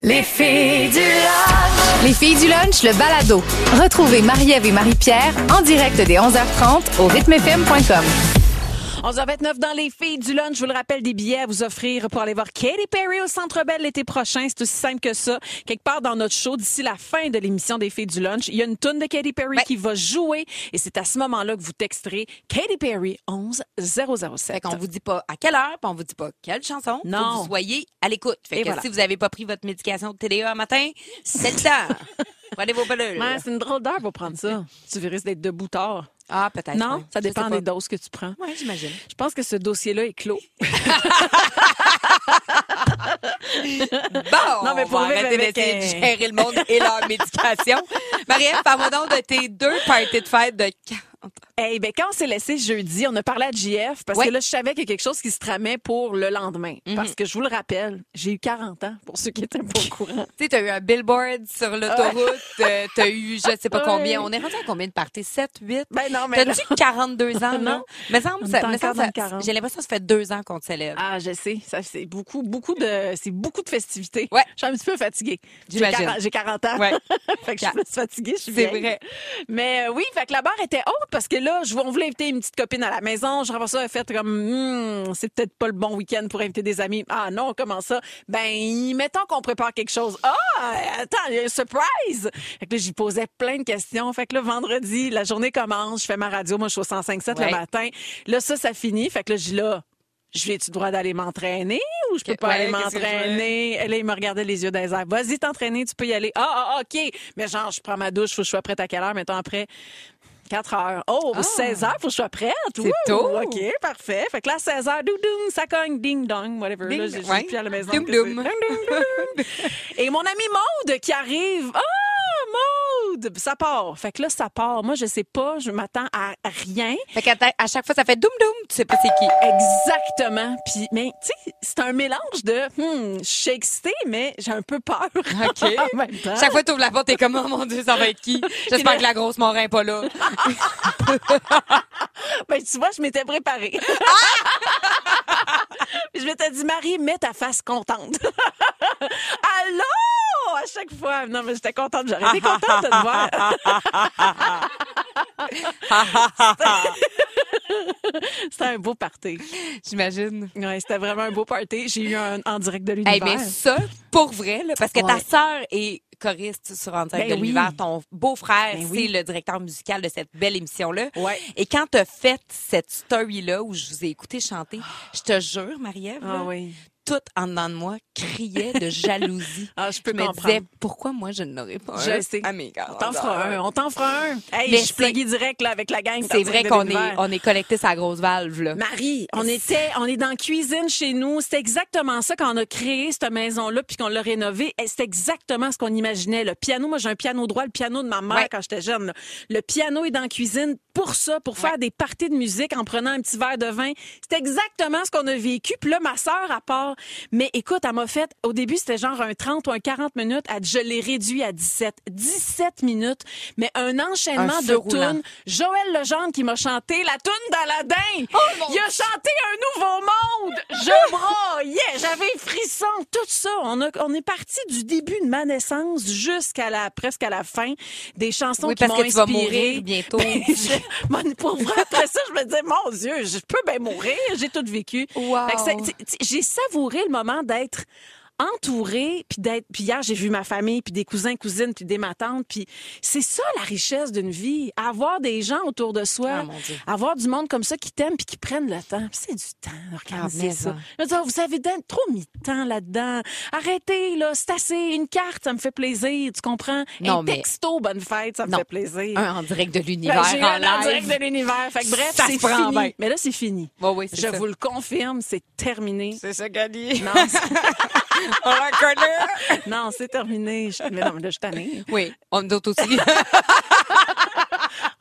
Les filles du lunch. Les filles du lunch, le balado. Retrouvez Marie-Ève et Marie-Pierre en direct dès 11h30 au rythmefm.com. 11h29 dans les filles du lunch. Je vous le rappelle, des billets à vous offrir pour aller voir Katy Perry au Centre Bell l'été prochain. C'est aussi simple que ça. Quelque part dans notre show, d'ici la fin de l'émission des filles du lunch, il y a une toune de Katy Perry qui va jouer. Et c'est à ce moment-là que vous texterez Katy Perry 11007. Fait qu'on vous dit pas à quelle heure, puis on vous dit pas quelle chanson. Non. Faut que vous soyez à l'écoute. Fait Et que voilà. si vous avez pas pris votre médication de TDA un matin, c'est le temps. Prenez vos pilules. Ouais, c'est une drôle d'heure pour prendre ça. Tu risques d'être debout tard. Ah, peut-être. Non, oui. ça Je dépend sais pas. des doses que tu prends. Oui, j'imagine. Je pense que ce dossier-là est clos. Bon, Non, mais on pour va vivre arrêter avec d'essayer un- de gérer le monde et leur médication. Marie-Ève, parle-moi donc de tes 2 parties de fête de 40 ans. Eh ben, quand on s'est laissé jeudi, on a parlé à JF parce Ouais. que là, je savais qu'il y a quelque chose qui se tramait pour le lendemain. Parce que je vous le rappelle, j'ai eu 40 ans, pour ceux qui étaient pas au courant. Tu sais, t'as eu un billboard sur l'autoroute, t'as eu je sais pas combien. Ouais. On est rendu à combien de parties? 7, 8? Ben non, mais T'as-tu 42 ans, là? Non. Mais semble, On ça, est me encore semble, dans ça- le 40. j'ai l'impression que ça fait 2 ans qu'on te célèbre. Ah, je sais. Ça, c'est beaucoup de festivités. Ouais. Je suis un petit peu fatiguée. J'imagine. J'ai 40 ans. Ouais. Fait que je suis plus fatiguée, je suis C'est vieille. vrai. Mais oui, fait que la barre était haute parce que là, on voulait inviter une petite copine à la maison. Genre ça, elle a fait comme, c'est peut-être pas le bon week-end pour inviter des amis. Ah non, comment ça? Ben, mettons qu'on prépare quelque chose. Ah, attends, il y a un surprise! Fait que là, j'y posais plein de questions. Fait que là, vendredi, la journée commence. Je fais ma radio. Moi, je suis au 105.7 Ouais. le matin. Là, ça finit. Fait que là, je dis là, j'ai-tu le droit d'aller m'entraîner ou je peux pas Ouais, aller qu'est-ce que je m'entraîner? Et là, il me regardait les yeux dans les airs. Vas-y, t'entraîner, tu peux y aller. OK. Mais genre, je prends ma douche, faut que je sois prête à quelle heure? Mettons après 4 heures. Oh, 16 heures, faut que je sois prête. C'est Ouh, tôt. OK, parfait. Fait que là, 16 heures, doudou, ça cogne, ding dong, whatever. Ding, Là, j'ai ouais. plus à la maison. Doum, que doum. c'est. Ding, ding, ding. Et mon ami Maude qui arrive. Ah, Maude! Ça part. Fait que là, ça part. Moi, je sais pas, je m'attends à rien. Fait qu'à à chaque fois, ça fait doum doum, tu sais pas c'est qui. Exactement. Puis, mais tu sais, c'est un mélange de, je suis excitée, mais j'ai un peu peur. OK. En même temps. Chaque fois que tu ouvres la porte, t'es comme, oh mon Dieu, ça va être qui? J'espère que la grosse Morin est pas là. Ben, tu vois, je m'étais préparée. Puis je m'étais dit, Marie, mets ta face contente. Allô? À chaque fois. Non, mais j'étais contente. J'aurais été contente de te voir. C'était un beau party. J'imagine. Ouais, c'était vraiment un beau party. J'ai eu un en direct de Hey, l'univers. mais ça, pour vrai, là, parce que ta Ouais. sœur est choriste sur En direct Ben de oui. l'univers, ton beau-frère, Ben c'est oui. le directeur musical de cette belle émission-là. Ouais. Et quand t'as fait cette story-là où je vous ai écouté chanter, je te jure, Marie-Ève, Ah là, oui. tout en dedans de moi criait de jalousie. Ah, je peux me comprendre. disais, pourquoi moi je n'aurais pas Je un sais. à mes On t'en fera un. On t'en fera un. Hey, Mais je suis c'est- pluguée direct là, avec la gang. C'est vrai qu'on est connectés sur la grosse valve, là. Marie, on est dans la cuisine chez nous. C'était exactement ça quand on a créé cette maison-là puis qu'on l'a rénovée. Et c'était exactement ce qu'on imaginait. Le piano, moi j'ai un piano droit, le piano de ma mère Ouais. quand j'étais jeune. Là. Le piano est dans la cuisine pour ça, pour faire des parties de musique en prenant un petit verre de vin. C'était exactement ce qu'on a vécu. Puis là, ma sœur, à part, mais écoute, elle m'a fait, au début, c'était genre un 30 ou un 40 minutes. Elle dit, je l'ai réduit à 17. 17 minutes, mais un enchaînement Un de feu roulant. tunes. Joël Legendre qui m'a chanté la toune d'Aladin. mon Il a chanté Un nouveau monde. Je broyais. J'avais les frissons. Tout ça. On est parti du début de ma naissance jusqu'à presque à la fin des chansons Oui, qui parce m'ont que tu vas inspirée. mourir bientôt. Pour vrai, après ça, je me disais, mon Dieu, je peux bien mourir. J'ai tout vécu. Wow. Fait que j'ai savouré le moment d'être entourée, puis hier j'ai vu ma famille, puis des cousins, cousines, puis des matantes, puis c'est ça la richesse d'une vie, avoir des gens autour de soi, Ah, mon Dieu. avoir du monde comme ça qui t'aime puis qui prennent le temps. Puis c'est du temps, organiser mais ça. ça. Je veux dire, vous avez trop mis de temps là-dedans. Arrêtez là, c'est assez. Une carte, ça me fait plaisir, tu comprends? Non, un mais- texto, bonne fête, ça me Non. fait plaisir. Un en direct de Ben, l'univers j'ai eu en un en live. direct de l'univers. Fait que bref, Ça c'est se prend fini. bien. Mais là, c'est fini. Ouais, oui, c'est Je ça. vous le confirme, c'est terminé. C'est ça qu'elle dit. Non, On la connaît. non, c'est terminé. Mais non, mais là, je suis tannée. Oui, on d'autres aussi.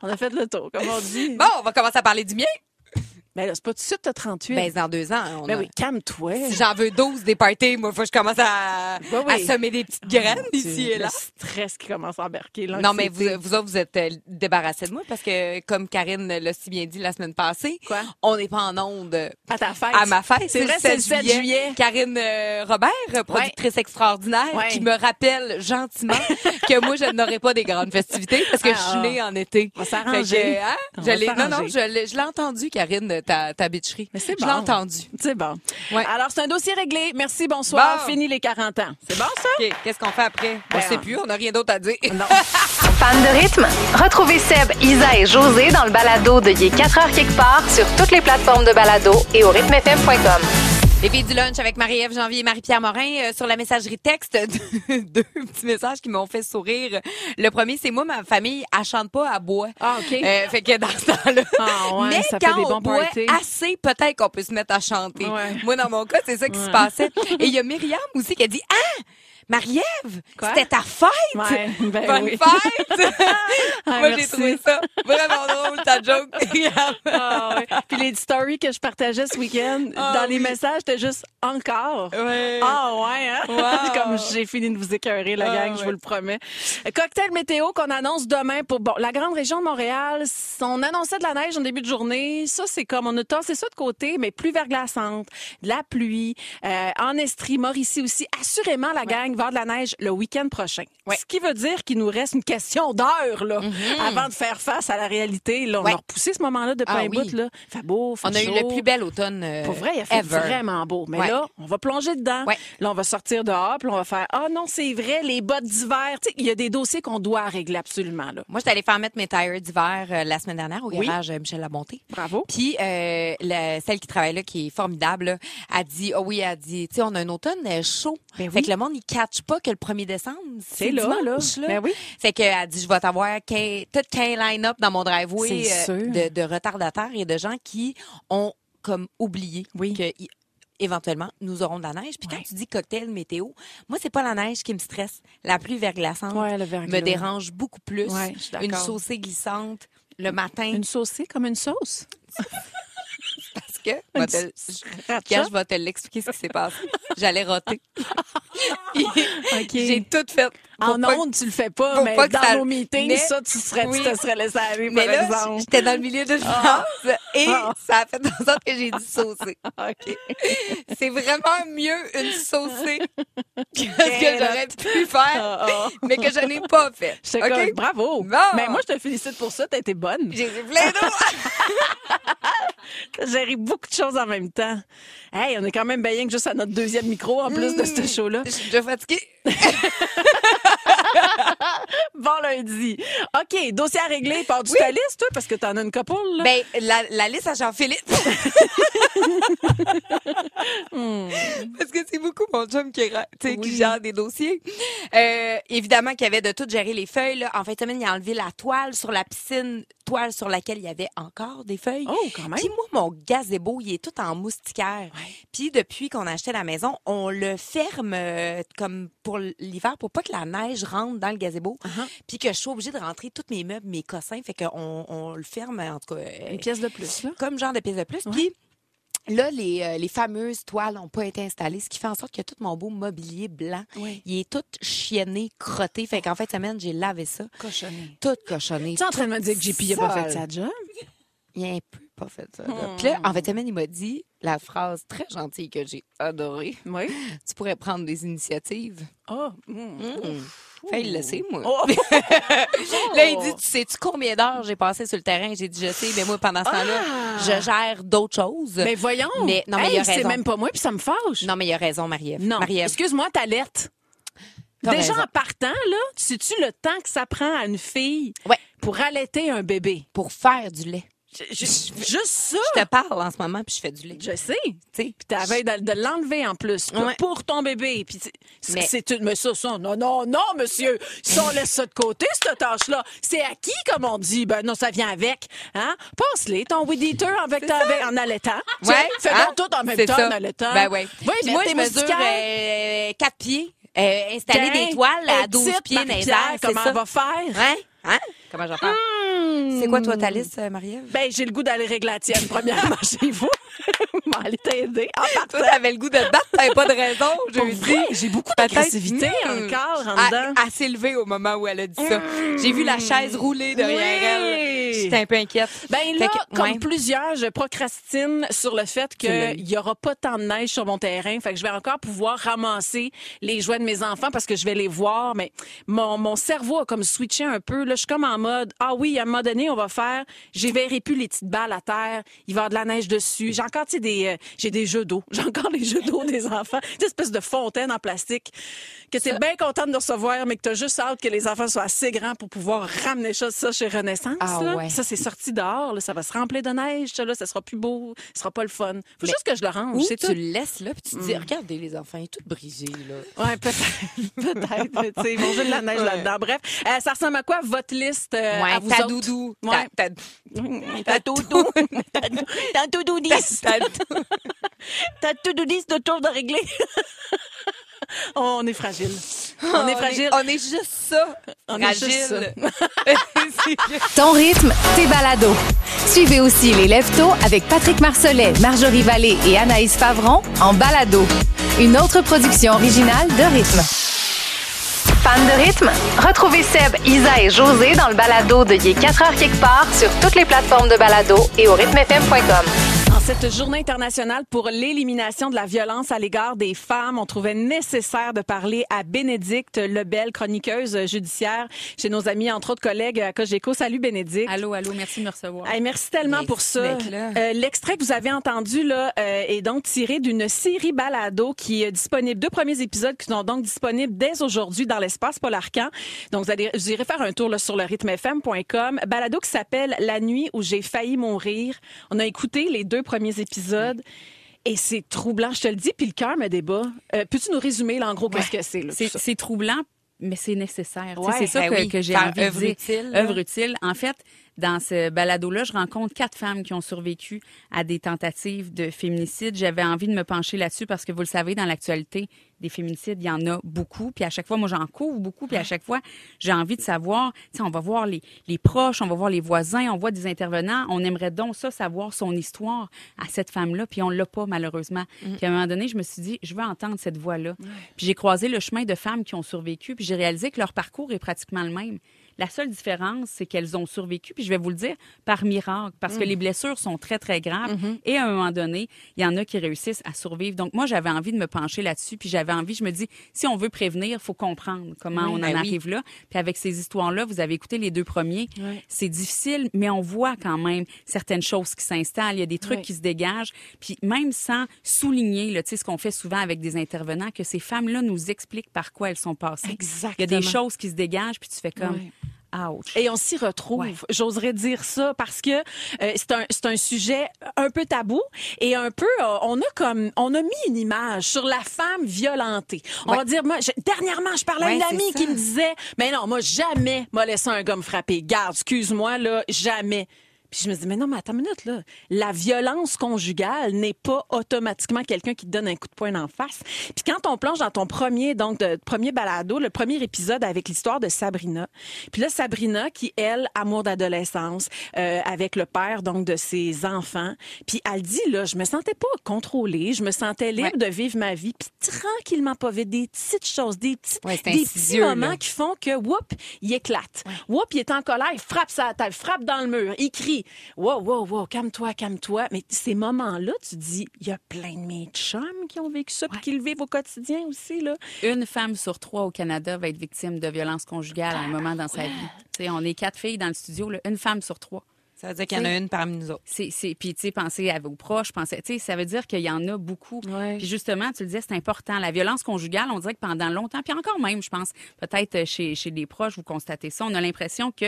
On a fait le tour, comme on dit. Bon, on va commencer à parler du mien. Ben là, c'est pas tout de suite, t'as 38. Ben, dans 2 ans. Ben oui, calme-toi. Si j'en veux 12 des parties, moi, faut que je commence à oui. semer des petites graines ici et là. Le stress qui commence à embarquer. Non, mais vous autres, vous êtes débarrassés de moi parce que, comme Karine l'a si bien dit la semaine passée, Quoi? on n'est pas en onde À ta fête. à ma fête. C'est vrai, c'est le 7 juillet. Karine Robert, productrice extraordinaire, Ouais. qui me rappelle gentiment que moi, je n'aurai pas des grandes festivités parce que je suis née en été. On va s'arranger. Fait que, hein, On je va l'ai- non, s'arranger. je l'ai entendu, Karine, ta bitcherie. Mais c'est Je bon. l'ai entendu. C'est bon. Ouais. Alors, c'est un dossier réglé. Merci, bonsoir. Bon. Fini les 40 ans. C'est bon, ça? OK, qu'est-ce qu'on fait après? On Ben, sait plus, on n'a rien d'autre à dire. Non. Fan de rythme? Retrouvez Seb, Isa et José dans le balado de Il est 4h quelque part sur toutes les plateformes de balado et au rythmefm.com. Les filles du lunch avec Marie-Ève Janvier et Marie-Pierre Morin sur la messagerie texte. Deux petits messages qui m'ont fait sourire. Le premier, c'est moi, ma famille, elle chante pas, elle boit. Ah, OK. Fait que dans ce temps-là. Ah, ouais, mais ça fait quand des on bons boit parties. assez, peut-être qu'on peut se mettre à chanter. Ouais. Moi, dans mon cas, c'est ça qui se passait. Et il y a Myriam aussi qui a dit, ah! Marie-Ève, Quoi? c'était ta fête! Ouais, ben Bonne oui. fête! Ah, Moi, merci. j'ai trouvé ça vraiment drôle, ta joke. Ah, ouais. Puis les stories que je partageais ce week-end, Ah, dans les oui. messages, c'était juste encore. Ouais. Ah ouais, hein? Wow. Comme j'ai fini de vous écœurer, la Ah, gang, je ouais. vous le promets. Cocktail météo qu'on annonce demain pour la grande région de Montréal. On annonçait de la neige en début de journée. Ça, c'est comme on a tassé ça de côté, mais plus verglaçante. De la pluie. En Estrie, Mauricie aussi. Assurément, la gang va avoir de la neige le week-end prochain. Ouais. Ce qui veut dire qu'il nous reste une question d'heures là, avant de faire face à la réalité. Là, on Ouais. a repoussé ce moment-là de plein Ah bout. oui. Là. Fait beau, fait On a eu chaud. le plus bel automne Pour vrai, il a fait ever. vraiment beau. Mais Ouais. là, on va plonger dedans. Ouais. Là, on va sortir dehors, puis on va faire « Ah non, c'est vrai, les bottes d'hiver. » Tu sais, il y a des dossiers qu'on doit régler absolument. Là. Moi, j'étais allée faire mettre mes tires d'hiver la semaine dernière au Oui. garage Michel Labonté. Bravo. Puis celle qui travaille là, qui est formidable, là, a dit, tu sais, on a un automne chaud. Ben Fait oui. que le monde, il catch pas que le 1er décembre, C'est là, dimanche, là. Ben oui. Fait que elle dit, je vais t'avoir tout qu'un line-up dans mon driveway C'est sûr. de retardataires et de gens qui ont comme oublié Oui. que éventuellement, nous aurons de la neige. Puis quand tu dis cocktail météo, moi, c'est pas la neige qui me stresse. La pluie verglaçante Ouais, le verglas. me dérange beaucoup plus. Ouais, je suis d'accord. Une chaussée glissante le matin. Une saucée comme une sauce. Parce que, Une quand je vais te l'expliquer ce qui s'est passé, j'allais roter. J'ai tout fait. pour En pas- ondes, tu le fais pas, pour mais pas que dans ça- nos meetings, mais- ça, tu Oui. te serais laissé aller, Mais par là, exemple. j'étais dans le milieu de phrase et ça a fait en sorte que j'ai dit saucer. OK. C'est vraiment mieux une saucée que ce que j'aurais pu faire, mais que je n'ai pas fait. Je te OK? colle. Bravo. Bon. Mais moi, je te félicite pour ça. T'as été bonne. J'ai dit plein d'eau. T'as géré beaucoup de choses en même temps. Hey, on est quand même bien que juste à notre deuxième micro en plus de ce show-là. Je suis déjà fatiguée. Bon lundi. OK, dossier à régler. Pars-tu ta liste, toi, parce que t'en as une couple, là? Ben, la liste à Jean-Philippe. Parce que c'est beaucoup mon chum qui gère des dossiers. Évidemment qu'il y avait de tout gérer les feuilles. Là. En fin de semaine, il a enlevé la toile sur la piscine, toile sur laquelle il y avait encore des feuilles. Oh, quand même. Puis moi, mon gazebo, il est tout en moustiquaire. Puis depuis qu'on a acheté la maison, on le ferme comme pour l'hiver pour pas que la neige rentre dans le gazebo. Puis que je suis obligée de rentrer tous mes meubles, mes cossins. Fait qu'on le ferme, en tout cas. Une pièce de plus, là. Comme genre de pièce de plus. Puis là, les fameuses toiles n'ont pas été installées, ce qui fait en sorte que tout mon beau mobilier blanc, il est tout chienné, crotté. Fait qu'en fin de semaine, j'ai lavé ça. Cochonné. Tout cochonné. Tu es en train de me dire que JP n'a pas fait sa job? Il a un peu pas fait ça. Puis là, en fin de semaine, il m'a dit la phrase très gentille que j'ai adorée. Oui. Tu pourrais prendre des initiatives. Oh. Fait, il le sait, moi. Oh. Là, il dit, tu sais-tu combien d'heures j'ai passé sur le terrain? J'ai dit, je sais, mais moi, pendant ce temps-là, je gère d'autres choses. Mais voyons. Mais, non, mais Hey, il a c'est raison. même pas moi, puis ça me fâche. Non, mais il a raison, Marie-Ève. Non. Marie-Ève. Excuse-moi, t'alertes. T'as Déjà, raison. en partant, là, sais-tu le temps que ça prend à une fille Ouais. pour allaiter un bébé? Pour faire du lait. Juste ça. Je te parle en ce moment, puis je fais du lait. Je sais. Tu sais. Puis t'avais de l'enlever en plus Ouais. pour ton bébé. Puis Mais- mais ça, non, monsieur. Si on laisse ça de côté, cette tâche-là, c'est acquis, comme on dit. Ben non, ça vient avec. Hein? Passe-les, ton weed eater en allaitant. Ouais. Fais Hein? donc tout en même C'est temps ça. en allaitant. Ben ouais. Oui, Puis moi, je mesure 4 pieds. Installer des toiles à 12 pieds dans les airs, c'est comment ça. on va faire? Hein? Hein? Comment j'en parle? C'est quoi, toi, ta liste, Marie-Ève? Ben, j'ai le goût d'aller régler la tienne, premièrement, chez vous. Bon, allez t'aider. Toi, t'avais le goût de te battre, t'avais pas de raison. J'ai beaucoup d'agressivité encore en dedans. Elle s'est levée au moment où elle a dit ça. J'ai vu la chaise rouler derrière elle. J'étais un peu inquiète. Ben là, comme ouais. plusieurs, je procrastine sur le fait qu'il n'y aura pas tant de neige sur mon terrain. Fait que je vais encore pouvoir ramasser les jouets de mes enfants parce que je vais les voir. Mais mon cerveau a comme switché un peu. Là, je suis comme en mode, ah oui, à un moment donné, on va faire, je verrai plus les petites balles à terre. Il va y avoir de la neige dessus. J'ai encore, tu sais, j'ai des jeux d'eau. J'ai encore les jeux d'eau des enfants. Des espèces de fontaines en plastique que tu es bien contente de recevoir, mais que tu as juste hâte que les enfants soient assez grands pour pouvoir ramener ça chez Renaissance. Ah, là. ouais. Ça, c'est sorti dehors. Là. Ça va se remplir de neige. Ça, là, ça sera plus beau. Ce sera pas le fun. Faut juste que je le range. Ou C'est tu tout. le laisses là, puis tu te dis, regardez les enfants, il est tout brisé, là. Ouais, peut-être. Peut-être. Mais tu sais, manger de la neige là-dedans. Bref, ça ressemble à quoi votre liste à vous ta autres? doudou. Ouais. Ta doudou. T'as tout doudis. T'as tout doudis de tour de régler. Oh, on est fragile. On est fragile. On est juste ça. On est juste ça. Ton rythme, tes balados. Suivez aussi les Leftos avec Patrick Marcelet, Marjorie Vallée et Anaïs Favron en balado. Une autre production originale de Rythme. Fan de rythme? Retrouvez Seb, Isa et José dans le balado de Il est 4 heures quelque part sur toutes les plateformes de balado et au rythmefm.com. En cette journée internationale pour l'élimination de la violence à l'égard des femmes, on trouvait nécessaire de parler à Bénédicte Lebel, chroniqueuse judiciaire chez nos amis, entre autres collègues à Cogeco. Salut Bénédicte. Allô, merci de me recevoir. Hey, merci tellement pour ça. L'extrait que vous avez entendu là est donc tiré d'une série balado qui est disponible, 2 premiers épisodes qui sont donc disponibles dès aujourd'hui dans l'espace Paul Arcand. Donc vous irez faire un tour là, sur le rythmefm.com. Balado qui s'appelle La nuit où j'ai failli mourir. On a écouté les 2 premiers épisodes. Et c'est troublant, je te le dis, puis le cœur me débat. Peux-tu nous résumer, là, en gros, qu'est-ce que c'est? Là, tout ça? C'est troublant, mais c'est nécessaire. Ouais, c'est ça que j'ai Faire envie de œuvre dire. utile, Œuvre utile. En fait, dans ce balado-là, je rencontre 4 femmes qui ont survécu à des tentatives de féminicide. J'avais envie de me pencher là-dessus parce que, vous le savez, dans l'actualité, des féminicides, il y en a beaucoup. Puis à chaque fois, moi, j'en couvre beaucoup. Puis à chaque fois, j'ai envie de savoir, tu sais, on va voir les proches, on va voir les voisins, on voit des intervenants. On aimerait donc ça, savoir son histoire à cette femme-là. Puis on l'a pas, malheureusement. Puis à un moment donné, je me suis dit, je veux entendre cette voix-là. Puis j'ai croisé le chemin de femmes qui ont survécu. Puis j'ai réalisé que leur parcours est pratiquement le même. La seule différence, c'est qu'elles ont survécu, puis je vais vous le dire, par miracle, parce que les blessures sont très, très graves. Et à un moment donné, il y en a qui réussissent à survivre. Donc, moi, j'avais envie de me pencher là-dessus, puis j'avais envie, je me dis, si on veut prévenir, il faut comprendre comment on en arrive là. Puis avec ces histoires-là, vous avez écouté les 2 premiers, c'est difficile, mais on voit quand même certaines choses qui s'installent. Il y a des trucs qui se dégagent. Puis même sans souligner, là, tu sais, ce qu'on fait souvent avec des intervenants, que ces femmes-là nous expliquent par quoi elles sont passées. Exactement. Il y a des choses qui se dégagent, puis tu fais comme... Ouch. Et on s'y retrouve. J'oserais dire ça parce que c'est un sujet un peu tabou et un peu on a mis une image sur la femme violentée. On va dire moi dernièrement je parlais à une amie qui me disait mais non moi jamais m'a laissé un gars me frapper. Garde, excuse-moi là, jamais. Puis je me dis, mais non, mais attends une minute, là. La violence conjugale n'est pas automatiquement quelqu'un qui te donne un coup de poing en face. Puis quand on plonge dans ton premier balado, le premier épisode avec l'histoire de Sabrina. Puis là, Sabrina, qui, elle, amour d'adolescence, avec le père, donc, de ses enfants. Puis elle dit, là, je me sentais pas contrôlée, je me sentais libre de vivre ma vie. Puis tranquillement, pas vite, des petites choses, des petits moments qui font que, whoop, il éclate. Whoop, il est en colère, il frappe sa tête, frappe dans le mur, il crie. Wow, calme-toi. Mais ces moments-là, tu dis, il y a plein de mes chums qui ont vécu ça puis qui le vivent au quotidien aussi, là. Une femme sur 3 au Canada va être victime de violences conjugales à un moment dans sa vie. T'sais, on est 4 filles dans le studio, là, une femme sur 3. Ça veut dire qu'il y en a une parmi nous autres. Puis, tu sais, pensez à vos proches, ça veut dire qu'il y en a beaucoup. Puis justement, tu le disais, c'est important. La violence conjugale, on dirait que pendant longtemps, puis encore même, je pense, peut-être chez des proches, vous constatez ça, on a l'impression que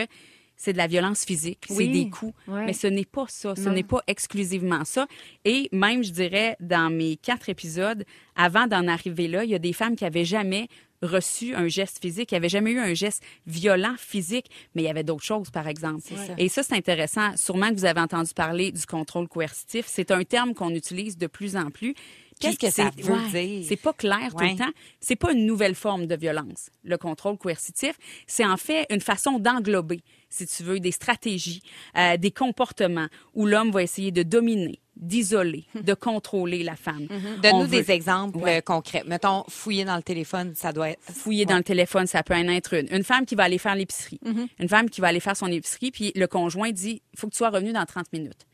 c'est de la violence physique, c'est des coups. Mais ce n'est pas ça. Ce n'est pas exclusivement ça. Et même, je dirais, dans mes 4 épisodes, avant d'en arriver là, il y a des femmes qui n'avaient jamais reçu un geste physique, qui n'avaient jamais eu un geste violent physique, mais il y avait d'autres choses, par exemple. Et ça, c'est intéressant. Sûrement que vous avez entendu parler du contrôle coercitif. C'est un terme qu'on utilise de plus en plus. Qu'est-ce que ça veut dire? C'est pas clair tout le temps. C'est pas une nouvelle forme de violence. Le contrôle coercitif, c'est en fait une façon d'englober, si tu veux, des stratégies, des comportements où l'homme va essayer de dominer, d'isoler, de contrôler la femme. Donne-nous des exemples concrets. Mettons, fouiller dans le téléphone, ça doit être... Fouiller dans le téléphone, ça peut en être une femme qui va aller faire l'épicerie. Une femme qui va aller faire son épicerie, puis le conjoint dit « il faut que tu sois revenu dans 30 minutes ».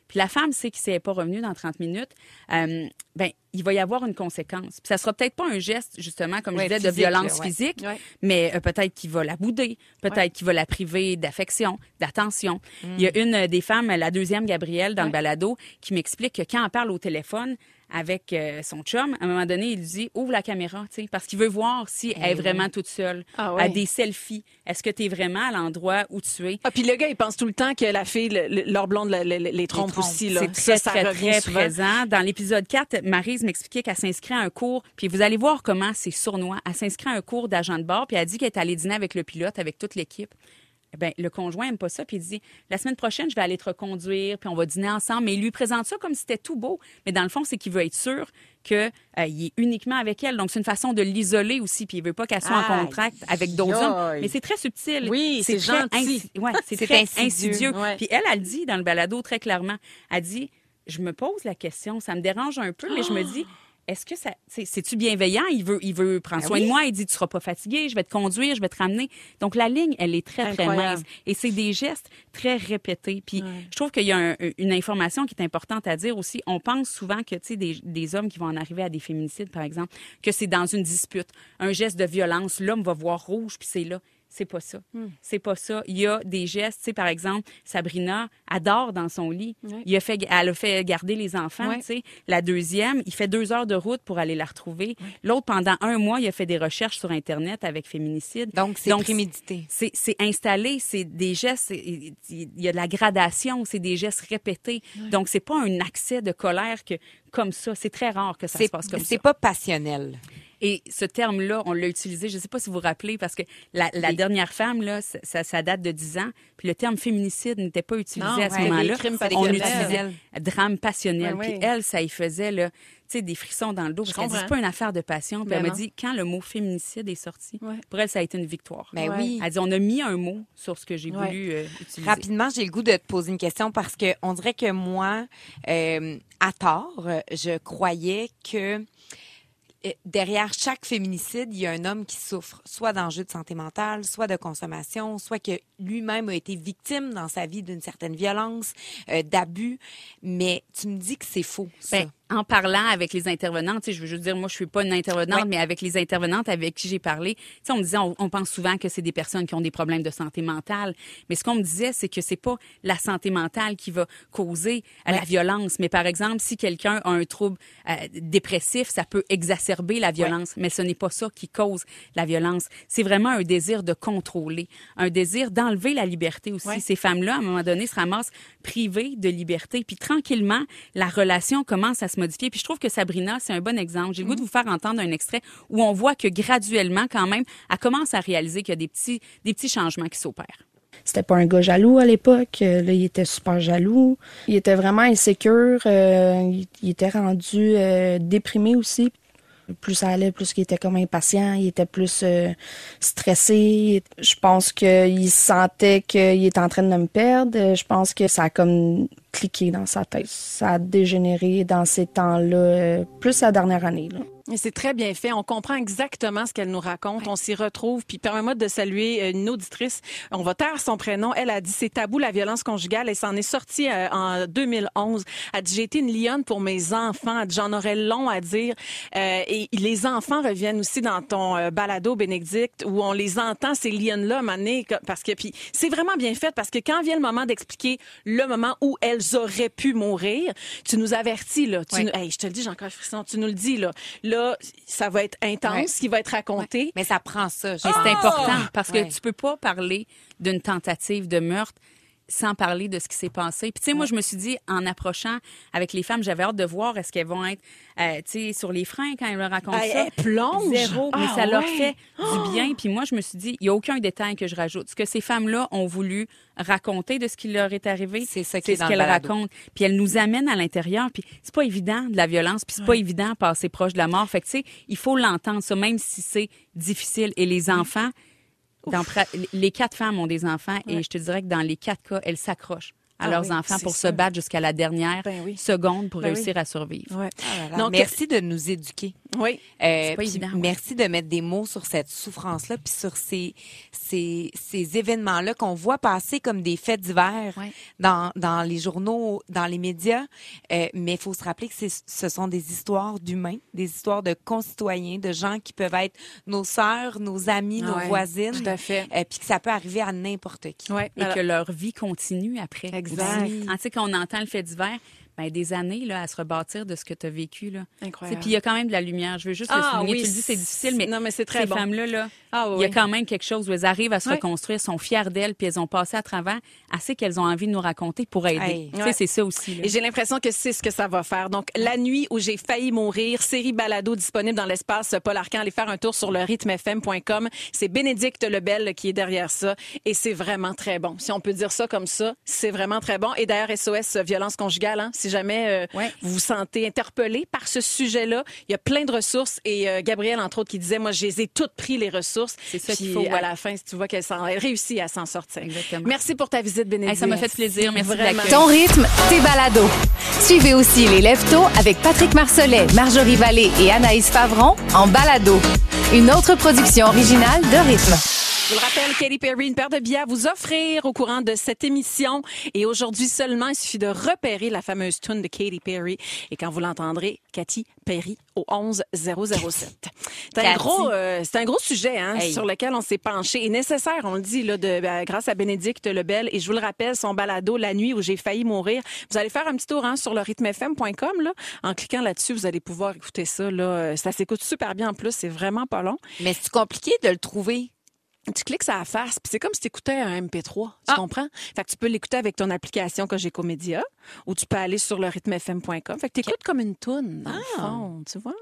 Puis la femme sait qu'il ne s'est pas revenu dans 30 minutes, il va y avoir une conséquence. Puis ça sera peut-être pas un geste, justement, comme je disais, de violence physique, mais peut-être qu'il va la bouder, peut-être qu'il va la priver d'affection, d'attention. Il y a une des femmes, la deuxième, Gabrielle, dans le balado, qui m'explique que quand elle parle au téléphone avec son chum, à un moment donné, il lui dit « ouvre la caméra », tu sais, parce qu'il veut voir si elle est vraiment toute seule. À des selfies. Est-ce que tu es vraiment à l'endroit où tu es? Ah, puis le gars, il pense tout le temps que la fille, leur blonde les trompe aussi. Là. C'est très présent. Dans l'épisode 4, Maryse m'expliquait qu'elle s'inscrit à un cours, puis vous allez voir comment c'est sournois. Elle s'inscrit à un cours d'agent de bord, puis elle dit qu'elle est allée dîner avec le pilote, avec toute l'équipe. Ben, le conjoint aime pas ça, puis il dit la semaine prochaine, je vais aller te reconduire, puis on va dîner ensemble. Mais il lui présente ça comme si c'était tout beau. Mais dans le fond, c'est qu'il veut être sûr qu'il est uniquement avec elle. Donc, c'est une façon de l'isoler aussi, puis il veut pas qu'elle soit en contact avec d'autres hommes. Mais c'est très subtil. Oui, c'est gentil. C'est très insidieux. Ouais. Puis elle dit dans le balado très clairement, elle dit je me pose la question, ça me dérange un peu, mais je me dis est-ce que ça, c'est-tu bienveillant? Il veut prendre soin de moi. Il dit, tu seras pas fatigué, je vais te conduire, je vais te ramener. Donc, la ligne, elle est très, très mince. Et c'est des gestes très répétés. Puis, je trouve qu'il y a une information qui est importante à dire aussi. On pense souvent que, tu sais, des hommes qui vont en arriver à des féminicides, par exemple, que c'est dans une dispute, un geste de violence. L'homme va voir rouge, puis c'est là. C'est pas ça. C'est pas ça. Il y a des gestes, tu sais, par exemple, Sabrina adore dans son lit. Elle a fait garder les enfants, tu sais. La deuxième, il fait 2 heures de route pour aller la retrouver. L'autre, pendant 1 mois, il a fait des recherches sur Internet avec féminicide. Donc, c'est prémédité. C'est installé, c'est des gestes, il y a de la gradation, c'est des gestes répétés. Donc, c'est pas un accès de colère comme ça. C'est très rare que ça se passe comme ça. C'est pas passionnel. Et ce terme-là, on l'a utilisé, je ne sais pas si vous vous rappelez, parce que la dernière femme, là, ça date de 10 ans, puis le terme féminicide n'était pas utilisé à ce moment-là. On utilisait drame passionnel. Puis elle, ça y faisait là, tu sais, des frissons dans le dos. Parce qu'elle dit, c'est pas une affaire de passion. Puis elle m'a dit, quand le mot féminicide est sorti, pour elle, ça a été une victoire. Ben oui. Elle dit, on a mis un mot sur ce que j'ai voulu utiliser. Rapidement, j'ai le goût de te poser une question parce que on dirait que moi, à tort, je croyais que derrière chaque féminicide, il y a un homme qui souffre, soit d'enjeux de santé mentale, soit de consommation, soit que lui-même a été victime dans sa vie d'une certaine violence, d'abus. Mais tu me dis que c'est faux, ça. En parlant avec les intervenantes, je veux juste dire, moi, je suis pas une intervenante, mais avec les intervenantes avec qui j'ai parlé, on me disait, on pense souvent que c'est des personnes qui ont des problèmes de santé mentale. Mais ce qu'on me disait, c'est que c'est pas la santé mentale qui va causer la violence. Mais par exemple, si quelqu'un a un trouble dépressif, ça peut exacerber la violence. Mais ce n'est pas ça qui cause la violence. C'est vraiment un désir de contrôler, un désir d'enlever la liberté aussi. Ces femmes-là, à un moment donné, se ramassent privées de liberté. Puis tranquillement, la relation commence à se modifier. Puis je trouve que Sabrina, c'est un bon exemple. J'ai le goût de vous faire entendre un extrait où on voit que graduellement, quand même, elle commence à réaliser qu'il y a des petits changements qui s'opèrent. C'était pas un gars jaloux à l'époque. Là, il était super jaloux. Il était vraiment insécure. Il était rendu déprimé aussi. Plus ça allait, plus il était comme impatient, il était plus stressé. Je pense qu'il sentait qu'il était en train de me perdre. Je pense que ça a comme cliqué dans sa tête. Ça a dégénéré dans ces temps-là, plus la dernière année, là. Et c'est très bien fait. On comprend exactement ce qu'elle nous raconte. On s'y retrouve. Puis permets-moi de saluer une auditrice. On va taire son prénom. Elle a dit c'est tabou la violence conjugale. Elle s'en est sortie en 2011. Elle dit j'ai été une lionne pour mes enfants. Elle dit j'en aurais long à dire. Et les enfants reviennent aussi dans ton balado Bénédicte où on les entend ces lionnes-là à un moment donné, parce que puis c'est vraiment bien fait parce que quand vient le moment d'expliquer le moment où elles auraient pu mourir, tu nous avertis là. Hey, je te le dis, j'ai encore frisson. Tu nous le dis là. Là, ça va être intense, ce qui va être raconté. Ouais. Mais ça prend ça. Et c'est important parce que tu peux pas parler d'une tentative de meurtre sans parler de ce qui s'est passé. Puis tu sais, moi, je me suis dit, en approchant avec les femmes, j'avais hâte de voir est-ce qu'elles vont être, tu sais, sur les freins quand elles me racontent ça. Elle plonge. Zéro. Mais Ah, ça leur ouais. fait du bien. Puis moi, je me suis dit, il n'y a aucun détail que je rajoute. Ce que ces femmes-là ont voulu raconter de ce qui leur est arrivé, C'est ça qui est ce dans le qu'elles balado. racontent. Puis elles nous amènent à l'intérieur. Puis c'est pas évident de la violence, puis c'est pas évident de passer proche de la mort. Fait que tu sais, il faut l'entendre ça, même si c'est difficile. Et les enfants, les 4 femmes ont des enfants et je te dirais que dans les 4 cas, elles s'accrochent à Ah leurs oui, enfants c'est pour ça. se battre jusqu'à la dernière Ben oui. seconde pour Ben réussir à survivre. Ouais. Ah là là. Donc, Merci de nous éduquer. Oui. pas Puis évident, ouais. Merci de mettre des mots sur cette souffrance-là, puis sur ces événements-là qu'on voit passer comme des faits divers Ouais. dans les journaux, dans les médias. Mais il faut se rappeler que ce sont des histoires d'humains, des histoires de concitoyens, de gens qui peuvent être nos sœurs, nos amis, nos Ouais, voisines. tout à fait. Puis que ça peut arriver à n'importe qui. Ouais. Et que leur vie continue après. Exact. aussi. Tu sais, quand on entend le fait divers, ben, des années là, à se rebâtir de ce que tu as vécu. Là. Incroyable. Puis il y a quand même de la lumière. Je veux juste le Ah souligner. oui, Tu le dis, c'est difficile, mais non, mais c'est très ces bon. femmes-là, là, Ah oui, il y a oui. quand même quelque chose où elles arrivent à se Ouais. reconstruire, sont fières d'elles, puis elles ont passé à travers assez qu'elles ont envie de nous raconter pour aider. Hey. Tu sais, Ouais. c'est ça aussi. Là. Et j'ai l'impression que c'est ce que ça va faire. Donc, La nuit où j'ai failli mourir, série balado disponible dans l'espace Paul Arcand. Allez faire un tour sur le rythmefm.com. C'est Bénédicte Lebel qui est derrière ça. Et c'est vraiment très bon. Si on peut dire ça comme ça, c'est vraiment très bon. Et d'ailleurs, SOS violence conjugale, hein, si jamais Ouais. vous vous sentez interpellé par ce sujet-là, il y a plein de ressources. Et Gabrielle, entre autres, qui disait, moi, je les ai toutes pris, les ressources. C'est ça qu'il Puis, faut, à ouais. la fin, si tu vois qu'elle réussit à s'en sortir. Exactement. Merci pour ta visite, Bénédicte. Hey, ça m'a fait plaisir. Merci de Vraiment. l'accueil. Ton rythme, tes balados. Suivez aussi les Lève-Tôt avec Patrick Marcelet, Marjorie Vallée et Anaïs Favron en balado. Une autre production originale de Rythme. Je vous le rappelle, Katy Perry, une paire de billets à vous offrir au courant de cette émission. Et aujourd'hui seulement, il suffit de repérer la fameuse tune de Katy Perry. Et quand vous l'entendrez, Katy Perry au 11007. C'est un gros sujet hein, Hey. sur lequel on s'est penché. Et nécessaire, on le dit, là, grâce à Bénédicte Lebel. Et je vous le rappelle, son balado, La nuit où j'ai failli mourir. Vous allez faire un petit tour hein, sur le rythmefm.com. Là. En cliquant là-dessus, vous allez pouvoir écouter ça. Là. Ça s'écoute super bien en plus. C'est vraiment pas long. Mais c'est compliqué de le trouver. Tu cliques sur la face, puis c'est comme si tu écoutais un MP3. Tu comprends? Fait que tu peux l'écouter avec ton application Cogeco Média ou tu peux aller sur le rythmefm.com. Fait que tu écoutes comme une toune, dans le fond, tu vois?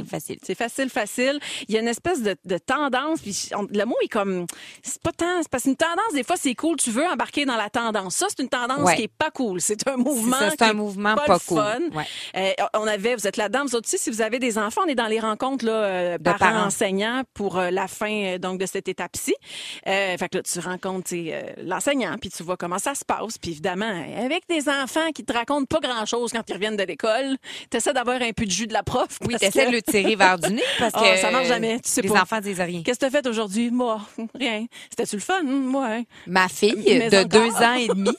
Facile. C'est facile. Il y a une espèce de tendance, puis le mot est comme... C'est pas tant... C'est parce qu'une tendance, des fois, c'est cool. Tu veux embarquer dans la tendance. Ça, c'est une tendance Ouais. qui est pas cool. C'est un mouvement C'est ça, c'est qui un est mouvement pas pas le cool. fun. Ouais. Vous êtes là-dedans, vous autres aussi, si vous avez des enfants, on est dans les rencontres là, parents. parents-enseignants pour la fin donc de cette étape-ci. Fait que là, tu rencontres l'enseignant, puis tu vois comment ça se passe. Puis évidemment, avec des enfants qui te racontent pas grand-chose quand ils reviennent de l'école, tu essaies d'avoir un peu de jus de la prof. Oui, parce t'essaies que- de le tirer vers du nez parce Ah, que ça marche jamais, tu sais les pas. enfants disent rien. Qu'est-ce que t'as fait aujourd'hui? Moi, rien. C'était-tu le fun? Moi, hein. Ma fille Mais de encore. 2 ans et demi,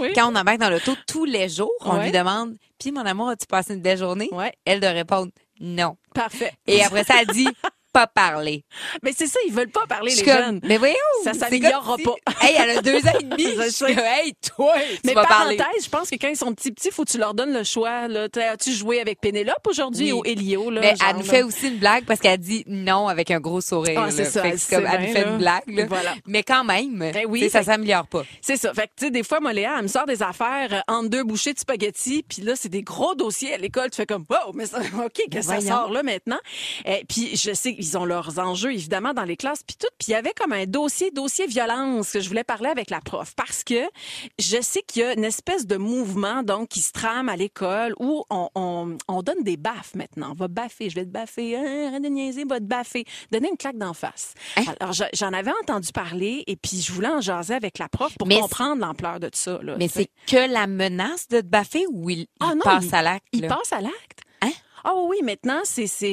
Oui. quand on embarque dans l'auto tous les jours, on Ouais. lui demande « Puis, mon amour, as-tu passé une belle journée? Ouais. Elle de répondre « Non. Parfait. » Et après ça, elle dit « Pas parler. Mais c'est ça, ils veulent pas » parler, Je les suis comme, jeunes. mais voyons! Ça c'est s'améliorera comme si- pas. Hey, elle a 2 ans et demi! Je Je sais. suis comme, hey, toi, tu Mais vas parler. parenthèse, je pense que quand ils sont petits, faut que tu leur donnes le choix. Là. As-tu joué avec Pénélope aujourd'hui Oui. ou Elio? Là, Mais genre, elle nous là? fait aussi une blague parce qu'elle dit non avec un gros sourire. Ah, c'est là. ça, Fait que elle c'est comme, sait elle nous bien, fait là. une blague. Là. Voilà. Mais quand même, Ben oui, tu sais, ça fait- s'améliore pas. C'est ça. Fait que, tu sais, des fois, moi, Léa, elle me sort des affaires entre 2 bouchées de spaghettis, puis là, c'est des gros dossiers à l'école. Tu fais comme, wow, mais ça, OK, que ça voyons. sort là maintenant. Puis je sais qu'ils ont leurs enjeux, évidemment, dans les classes, puis tout. Puis il y avait comme un dossier violence que je voulais parler avec la prof, parce que je sais qu'il y a une espèce de mouvement, donc, qui se trame à l'école où on donne des baffes maintenant. On va baffer, je vais te baffer, arrête de niaiser, va te baffer. Donner une claque d'en face. Hein? Alors, j'en avais entendu parler, et puis je voulais en jaser avec la prof pour Mais comprendre l'ampleur de ça. Là, Mais tu sais. c'est que la menace de te baffer ou il Ah non, passe à l'acte? Il là? passe à l'acte. Hein? Ah oui, maintenant,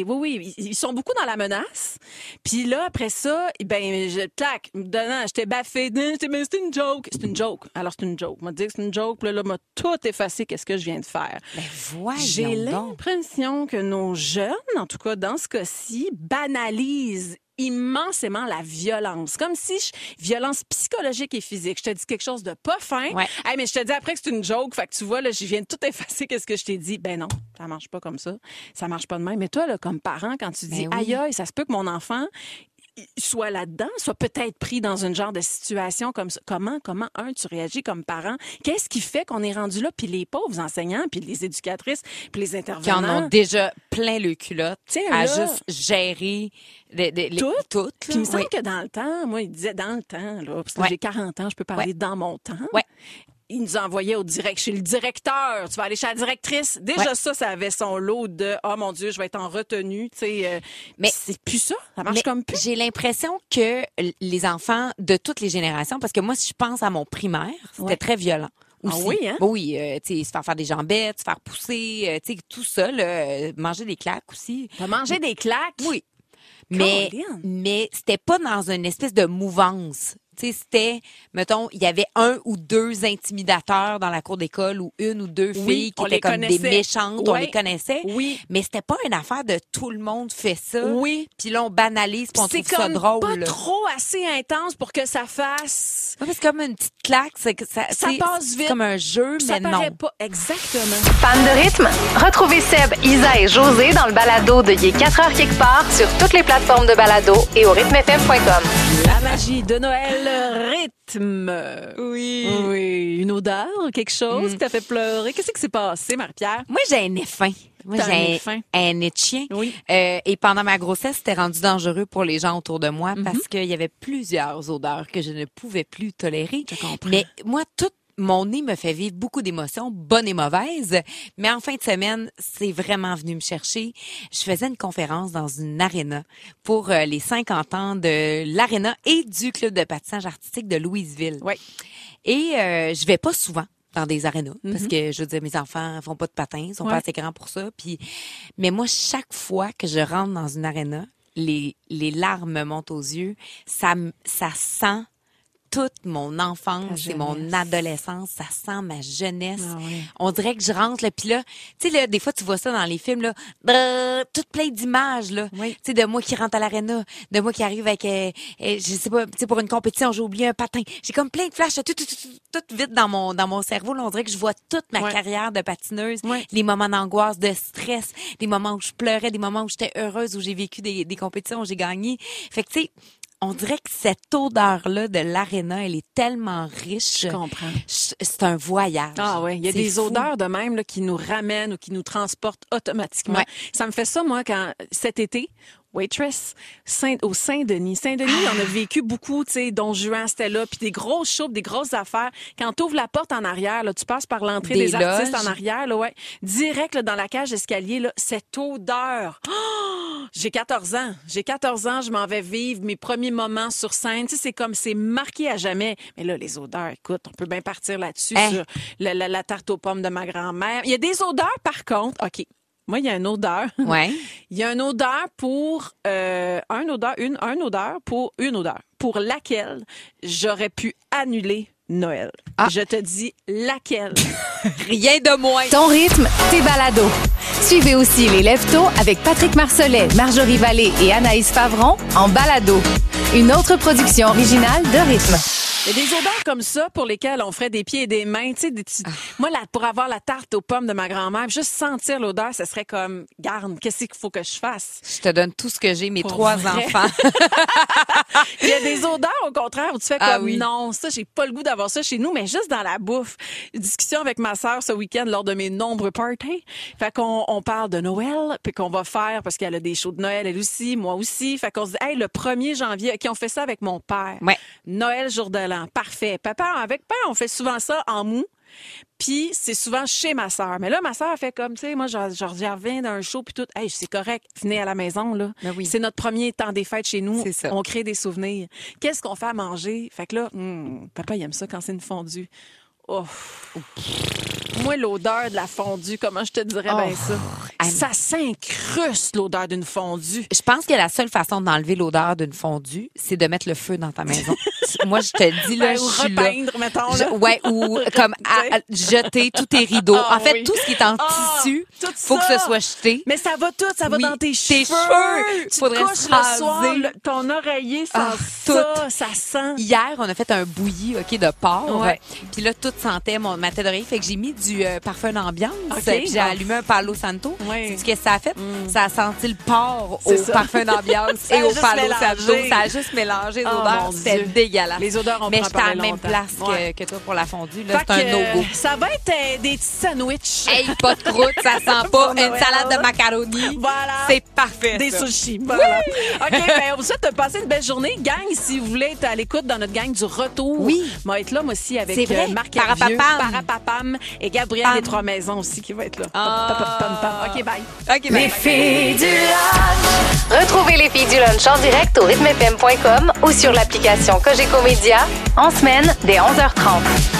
oui, ils sont beaucoup dans la menace. Puis là, après ça, ben, je t'ai baffé, mais c'est une joke. C'est une joke. Alors, c'est une joke. On m'a dit que c'est une joke, puis là, m'a tout effacé, qu'est-ce que je viens de faire. Ben voyons J'ai donc. l'impression que nos jeunes, en tout cas dans ce cas-ci, banalisent immensément la violence. Comme si violence psychologique et physique. Je te dis quelque chose de pas fin. Ouais. Hey, mais je te dis après que c'est une joke. Fait que tu vois, là, je viens de tout effacer qu'est-ce que je t'ai dit. Ben non, ça marche pas comme ça. Ça marche pas de même. Mais toi, là, comme parent, quand tu dis, Ben oui. aïe, aïe, ça se peut que mon enfant, soit là-dedans, soit peut-être pris dans une genre de situation comme ça. Comment, tu réagis comme parent? Qu'est-ce qui fait qu'on est rendu là? Puis les pauvres enseignants, puis les éducatrices, puis les Qui intervenants. en ont déjà plein le culotte à là, juste gérer toutes. Puis il me semble que dans le temps, moi, il disait dans le temps, là, parce que j'ai 40 ans, je peux parler dans mon temps. Ouais. Il nous envoyait chez le directeur. Tu vas aller chez la directrice. Déjà, ça avait son lot de « Oh mon Dieu, je vais être en retenue. » Mais c'est plus ça. Ça marche comme plus. J'ai l'impression que les enfants de toutes les générations, parce que moi, si je pense à mon primaire, c'était très violent. Aussi. Ah oui, hein? Oui, tu sais, se faire des jambettes, se faire pousser, tu sais, tout ça, là, manger des claques aussi. T'as mangé des claques? Oui. Mais c'était pas dans une espèce de mouvance. Tu sais, c'était, mettons, il y avait 1 ou 2 intimidateurs dans la cour d'école ou 1 ou 2 filles qui étaient comme des méchantes, on les connaissait. Oui. Mais c'était pas une affaire de tout le monde fait ça. Oui. Puis là, on banalise, puis on trouve ça drôle. C'est pas trop assez intense pour que ça fasse... Ouais, c'est comme une petite claque, ça passe vite. C'est comme un jeu, ça mais paraît non. Pas exactement. Fan de rythme? Retrouvez Seb, Isa et José dans le balado de Il est 4h quelque part sur toutes les plateformes de balado et au rythmefm.com. La magie de Noël, rythme. Oui. Oui, une odeur, quelque chose qui t'a fait pleurer. Qu'est-ce qui s'est passé, Marie-Pierre? Moi, j'ai un nez fin. Moi, T'as un nez j'ai fin. un nez de chien. Oui. Et pendant ma grossesse, c'était rendu dangereux pour les gens autour de moi parce qu'il y avait plusieurs odeurs que je ne pouvais plus tolérer. Je comprends. Mais moi, mon nez me fait vivre beaucoup d'émotions, bonnes et mauvaises. Mais en fin de semaine, c'est vraiment venu me chercher. Je faisais une conférence dans une aréna pour les 50 ans de l'aréna et du club de patinage artistique de Louisville. Oui. Et je vais pas souvent dans des arénas parce que je veux dire mes enfants font pas de patins, ils sont pas assez grands pour ça. Mais moi, chaque fois que je rentre dans une aréna, les larmes me montent aux yeux. Ça sent toute mon enfance et mon adolescence, ça sent ma jeunesse. Ah oui. On dirait que je rentre là, puis là, tu sais là, des fois tu vois ça dans les films là, tout plein d'images là. Oui. Tu sais de moi qui rentre à l'aréna, de moi qui arrive avec je sais pas, tu sais pour une compétition, j'ai oublié un patin. J'ai comme plein de flashs tout vite dans mon cerveau là, on dirait que je vois toute ma carrière de patineuse, les moments d'angoisse, de stress, les moments où je pleurais, des moments où j'étais heureuse, où j'ai vécu des compétitions, où j'ai gagné. Fait que tu sais, on dirait que cette odeur-là de l'aréna, elle est tellement riche. Je comprends. C'est un voyage. Ah oui, il y a des odeurs de même là, qui nous ramènent ou qui nous transportent automatiquement. Ouais. Ça me fait ça, moi, quand cet été, Waitress, au Saint-Denis. Saint-Denis, on a vécu beaucoup, tu sais, Don Juan, c'était là, puis des grosses choupes, des grosses affaires. Quand tu ouvres la porte en arrière, là, tu passes par l'entrée des artistes en arrière, là, direct là, dans la cage d'escalier, là, cette odeur. Oh! J'ai 14 ans. Je m'en vais vivre mes premiers moments sur scène. Tu sais, c'est marqué à jamais. Mais là, les odeurs, écoute, on peut bien partir là-dessus sur la tarte aux pommes de ma grand-mère. Il y a des odeurs, par contre, OK. Moi, il y a une odeur. Ouais. Il y a une odeur pour pour laquelle j'aurais pu annuler Noël. Je te dis laquelle. Rien de moins. Ton rythme, tes balados. Suivez aussi les Lève-Tôt avec Patrick Marcelet, Marjorie Vallée et Anaïs Favron en balado. Une autre production originale de Rythme. Il y a des odeurs comme ça pour lesquelles on ferait des pieds et des mains. Tu sais, moi, pour avoir la tarte aux pommes de ma grand-mère, juste sentir l'odeur, ça serait comme, garde, qu'est-ce qu'il faut que je fasse? Je te donne tout ce que j'ai, mes Pour 3 vrai? enfants. Il y a des odeurs, au contraire, où tu fais comme, non, ça, j'ai pas le goût d'avoir ça chez nous, mais juste dans la bouffe. Une discussion avec ma sœur ce week-end lors de mes nombreux parties. Fait qu'on parle de Noël, puis qu'on va faire, parce qu'elle a des shows de Noël, elle aussi, moi aussi. Fait qu'on se dit, hey, le 1er janvier, OK, on fait ça avec mon père. Ouais. Noël, jour de l'an. Parfait. Avec père, on fait souvent ça en mou. Puis c'est souvent chez ma sœur. Mais là, ma sœur fait comme, tu sais, moi, je reviens d'un show, puis tout. Hey, c'est correct, venez à la maison, là. Ben oui. C'est notre premier temps des fêtes chez nous. C'est ça. On crée des souvenirs. Qu'est-ce qu'on fait à manger? Fait que là, papa, il aime ça quand c'est une fondue. Oh. Moi, l'odeur de la fondue, comment je te dirais bien ça? Ça s'incruste, l'odeur d'une fondue. Je pense que la seule façon d'enlever l'odeur d'une fondue, c'est de mettre le feu dans ta maison. Moi, je te dis, là, Ou je suis là. repeindre, mettons, là. Ou comme à jeter tous tes rideaux. En fait, tout ce qui est en tissu, tout faut que ça. ce soit jeté. Mais ça va tout, ça va Oui, dans tes tes cheveux. cheveux. Tu Faudrait te couches se le raser. soir, ton oreiller sent ça sent. Hier, on a fait un bouilli, OK, de porc. Ouais. Puis là, tout sentait ma tête d'oreiller. Fait que j'ai mis du parfum d'ambiance. OK. Puis j'ai allumé un Palo Santo. Oui. Sais-tu qu'est-ce que ça a fait? Ça a senti le porc au C'est ça. parfum d'ambiance Ça a et au juste palo mélangé. santo. Ça a juste mélangé les Oh, odeurs. mon C'était Dieu. dégueulasse. Les odeurs, on Mais pourra j'étais à la parler même longtemps. place Ouais. que toi pour la fondue. Là, Fait c'est un que, no-go. ça va être des petits sandwichs. Hey, pas de croûte, ça sent pas. Une Noël. salade de macaroni. Voilà. C'est parfait. Des ça. sushis. Voilà. OK, ben, on vous souhaite de passer une belle journée. Gang, si vous voulez être à l'écoute dans notre gang du retour, Oui. on va être là, moi aussi, avec C'est vrai. Marc Hervieux, Parapapam. Parapapam et Gabriel Pam. des Trois-Maisons aussi qui va être là. Ah. Pam, pam, pam. OK, bye. OK, Les bye. filles du lunch. Retrouvez les filles du lunch en direct au rythmefm.com ou sur l'application Cogeco Média en semaine dès 11h30.